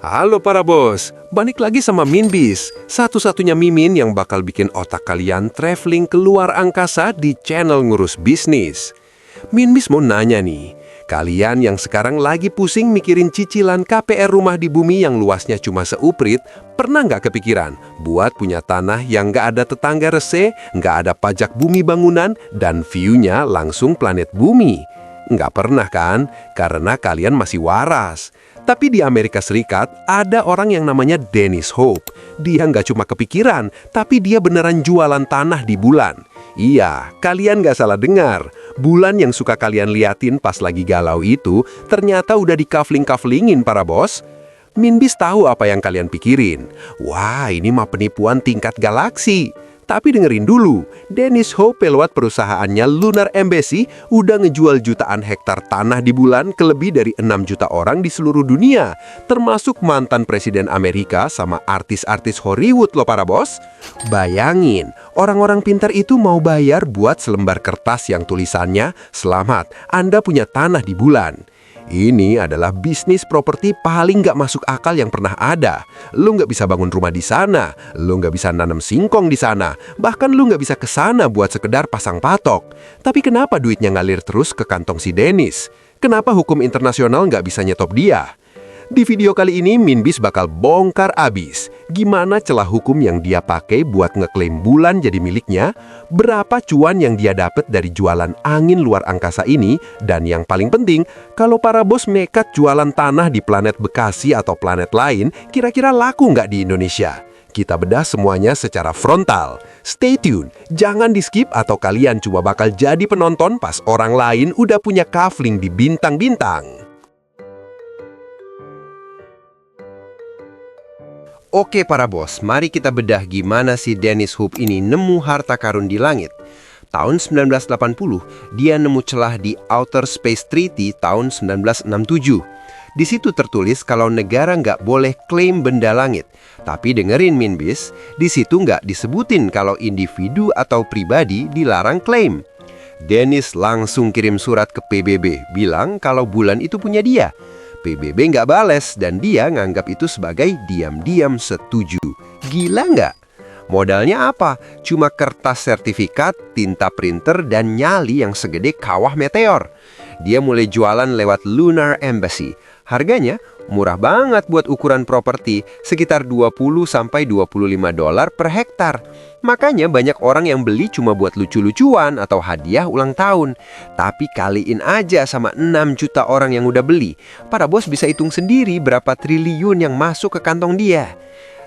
Halo para bos, balik lagi sama Minbis, satu-satunya mimin yang bakal bikin otak kalian traveling keluar angkasa di channel ngurus bisnis. Minbis mau nanya nih, kalian yang sekarang lagi pusing mikirin cicilan KPR rumah di bumi yang luasnya cuma seuprit, pernah nggak kepikiran buat punya tanah yang nggak ada tetangga rese, nggak ada pajak bumi bangunan, dan view-nya langsung planet bumi? Nggak pernah kan? Karena kalian masih waras. Tapi di Amerika Serikat, ada orang yang namanya Dennis Hope. Dia nggak cuma kepikiran, tapi dia beneran jualan tanah di bulan. Iya, kalian nggak salah dengar. Bulan yang suka kalian liatin pas lagi galau itu, ternyata udah dikafling-kaflingin para bos. Minbis tahu apa yang kalian pikirin. Wah, ini mah penipuan tingkat galaksi. Tapi dengerin dulu, Dennis Hope lewat perusahaannya Lunar Embassy udah ngejual jutaan hektar tanah di bulan ke lebih dari 6 juta orang di seluruh dunia, termasuk mantan Presiden Amerika sama artis-artis Hollywood loh para bos. Bayangin, orang-orang pintar itu mau bayar buat selembar kertas yang tulisannya, "Selamat, Anda punya tanah di bulan." Ini adalah bisnis properti paling nggak masuk akal yang pernah ada. Lu nggak bisa bangun rumah di sana, lu nggak bisa nanam singkong di sana, bahkan lu nggak bisa ke sana buat sekedar pasang patok. Tapi kenapa duitnya ngalir terus ke kantong si Dennis? Kenapa hukum internasional nggak bisa nyetop dia? Di video kali ini, Minbis bakal bongkar abis gimana celah hukum yang dia pakai buat ngeklaim bulan jadi miliknya, berapa cuan yang dia dapat dari jualan angin luar angkasa ini, dan yang paling penting, kalau para bos nekat jualan tanah di planet Bekasi atau planet lain, kira-kira laku nggak di Indonesia? Kita bedah semuanya secara frontal. Stay tune, jangan di-skip atau kalian cuma bakal jadi penonton pas orang lain udah punya kafling di bintang-bintang. Oke para bos, mari kita bedah gimana si Dennis Hope ini nemu harta karun di langit. Tahun 1980, dia nemu celah di Outer Space Treaty tahun 1967. Di situ tertulis kalau negara nggak boleh klaim benda langit. Tapi dengerin Minbis, di situ nggak disebutin kalau individu atau pribadi dilarang klaim. Dennis langsung kirim surat ke PBB, bilang kalau bulan itu punya dia. PBB nggak bales dan dia nganggap itu sebagai diam-diam setuju. Gila nggak? Modalnya apa? Cuma kertas sertifikat, tinta printer, dan nyali yang segede kawah meteor. Dia mulai jualan lewat Lunar Embassy. Harganya murah banget buat ukuran properti, sekitar 20–25 dolar per hektar. Makanya banyak orang yang beli cuma buat lucu-lucuan atau hadiah ulang tahun. Tapi kaliin aja sama 6 juta orang yang udah beli. Para bos bisa hitung sendiri berapa triliun yang masuk ke kantong dia.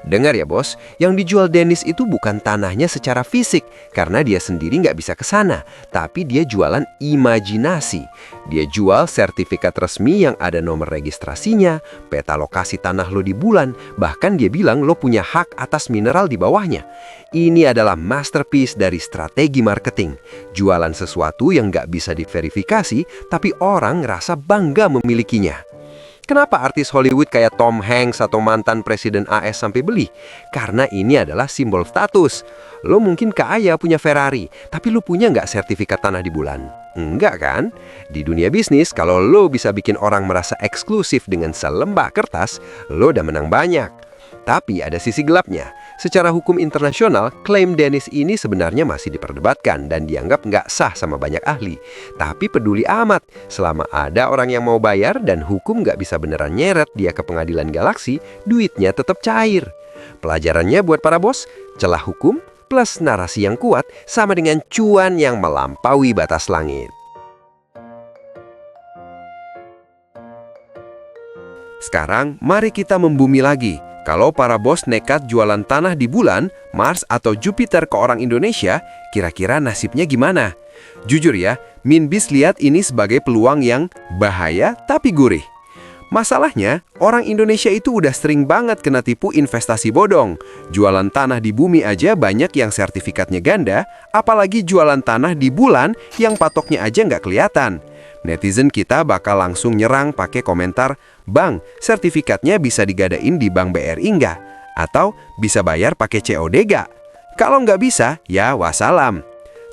Dengar ya bos, yang dijual Dennis itu bukan tanahnya secara fisik, karena dia sendiri nggak bisa ke sana. Tapi dia jualan imajinasi. Dia jual sertifikat resmi yang ada nomor registrasinya, peta lokasi tanah lo di bulan, bahkan dia bilang lo punya hak atas mineral di bawahnya. Ini adalah masterpiece dari strategi marketing. Jualan sesuatu yang nggak bisa diverifikasi, tapi orang ngerasa bangga memilikinya. Kenapa artis Hollywood kayak Tom Hanks atau mantan Presiden AS sampai beli? Karena ini adalah simbol status. Lo mungkin kaya punya Ferrari, tapi lo punya nggak sertifikat tanah di bulan? Enggak kan? Di dunia bisnis, kalau lo bisa bikin orang merasa eksklusif dengan selembar kertas, lo udah menang banyak. Tapi ada sisi gelapnya. Secara hukum internasional, klaim Dennis ini sebenarnya masih diperdebatkan dan dianggap nggak sah sama banyak ahli. Tapi peduli amat, selama ada orang yang mau bayar dan hukum nggak bisa beneran nyeret dia ke pengadilan galaksi, duitnya tetap cair. Pelajarannya buat para bos, celah hukum plus narasi yang kuat sama dengan cuan yang melampaui batas langit. Sekarang, mari kita membumi lagi. Kalau para bos nekat jualan tanah di bulan, Mars atau Jupiter ke orang Indonesia, kira-kira nasibnya gimana? Jujur ya, Minbis lihat ini sebagai peluang yang bahaya tapi gurih. Masalahnya, orang Indonesia itu udah sering banget kena tipu investasi bodong. Jualan tanah di bumi aja banyak yang sertifikatnya ganda, apalagi jualan tanah di bulan yang patoknya aja nggak kelihatan. Netizen kita bakal langsung nyerang pakai komentar, "Bang, sertifikatnya bisa digadain di Bank BRI nggak? Atau bisa bayar pakai COD nggak? Kalau nggak bisa, ya wassalam."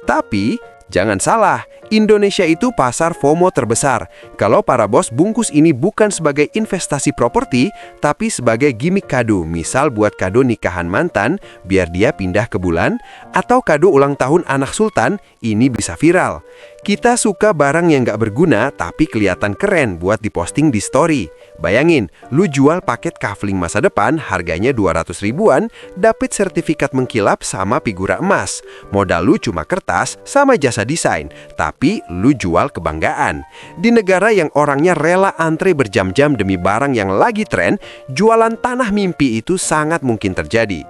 Tapi, Jangan salah, Indonesia itu pasar FOMO terbesar. Kalau para bos bungkus ini bukan sebagai investasi properti, tapi sebagai gimmick kado. Misal buat kado nikahan mantan, biar dia pindah ke bulan, atau kado ulang tahun anak sultan, ini bisa viral. Kita suka barang yang nggak berguna, tapi kelihatan keren buat diposting di story. Bayangin, lu jual paket kafling masa depan, harganya 200 ribuan, dapet sertifikat mengkilap sama figura emas. Modal lu cuma kertas sama jasa desain, tapi lu jual kebanggaan. Di negara yang orangnya rela antre berjam-jam demi barang yang lagi tren, jualan tanah mimpi itu sangat mungkin terjadi.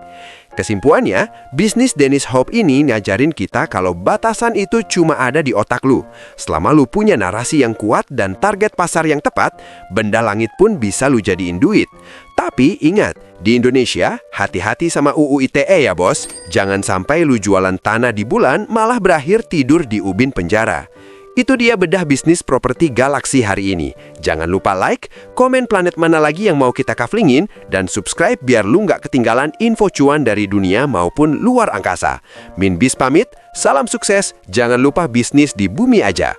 Kesimpulannya, bisnis Dennis Hope ini ngajarin kita kalau batasan itu cuma ada di otak lu. Selama lu punya narasi yang kuat dan target pasar yang tepat, benda langit pun bisa lu jadiin duit. Tapi ingat, di Indonesia, hati-hati sama UU ITE ya bos. Jangan sampai lu jualan tanah di bulan malah berakhir tidur di ubin penjara. Itu dia bedah bisnis properti Galaxy hari ini. Jangan lupa like, komen planet mana lagi yang mau kita kaflingin, dan subscribe biar lu nggak ketinggalan info cuan dari dunia maupun luar angkasa. Min Bis pamit, salam sukses, jangan lupa bisnis di bumi aja.